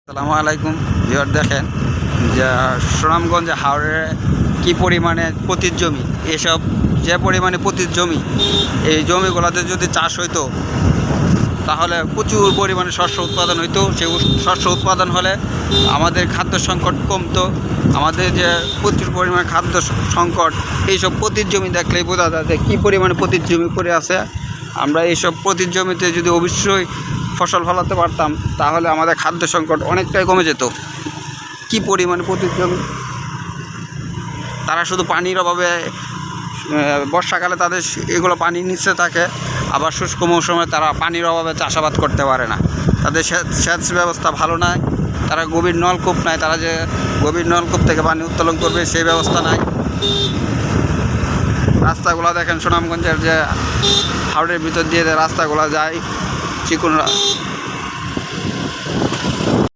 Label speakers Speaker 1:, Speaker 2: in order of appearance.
Speaker 1: আসসালামু আলাইকুম ভিউয়ার, দেখেন যে সুনামগঞ্জ হাওড়ে কি পরিমাণে পতিত জমি, এসব যে পরিমাণে পতিত জমি, এই জমিগুলোতে যদি চাষ হইতো তাহলে প্রচুর পরিমাণে শস্য উৎপাদন হইতো। সেই শস্য উৎপাদন হলে আমাদের খাদ্য সংকট কমতো। আমাদের যে প্রচুর পরিমাণে খাদ্য সংকট, এইসব পতিত জমি দেখলেই বোঝা যায় যে কী পরিমাণে পতিত জমি পড়ে আছে। আমরা এইসব পতিত জমিতে যদি অবশ্যই ফসল ফলাতে পারতাম তাহলে আমাদের খাদ্য সংকট অনেকটাই কমে যেত। কি পরিমাণে পতিত জমি, তারা শুধু পানির অভাবে বর্ষাকালে তাদের এগুলো পানির নিচে থাকে, আবার শুষ্ক মৌসুমে তারা পানির অভাবে চাষাবাদ করতে পারে না। তাদের সেচ ব্যবস্থা ভালো নয়, তারা গভীর নলকূপ নাই, তারা যে গভীর নলকূপ থেকে পানি উত্তোলন করবে সেই ব্যবস্থা নাই। রাস্তাগুলো দেখেন, সুনামগঞ্জের যে হাওড়ের ভিতর দিয়ে রাস্তাগুলো যায় চিকন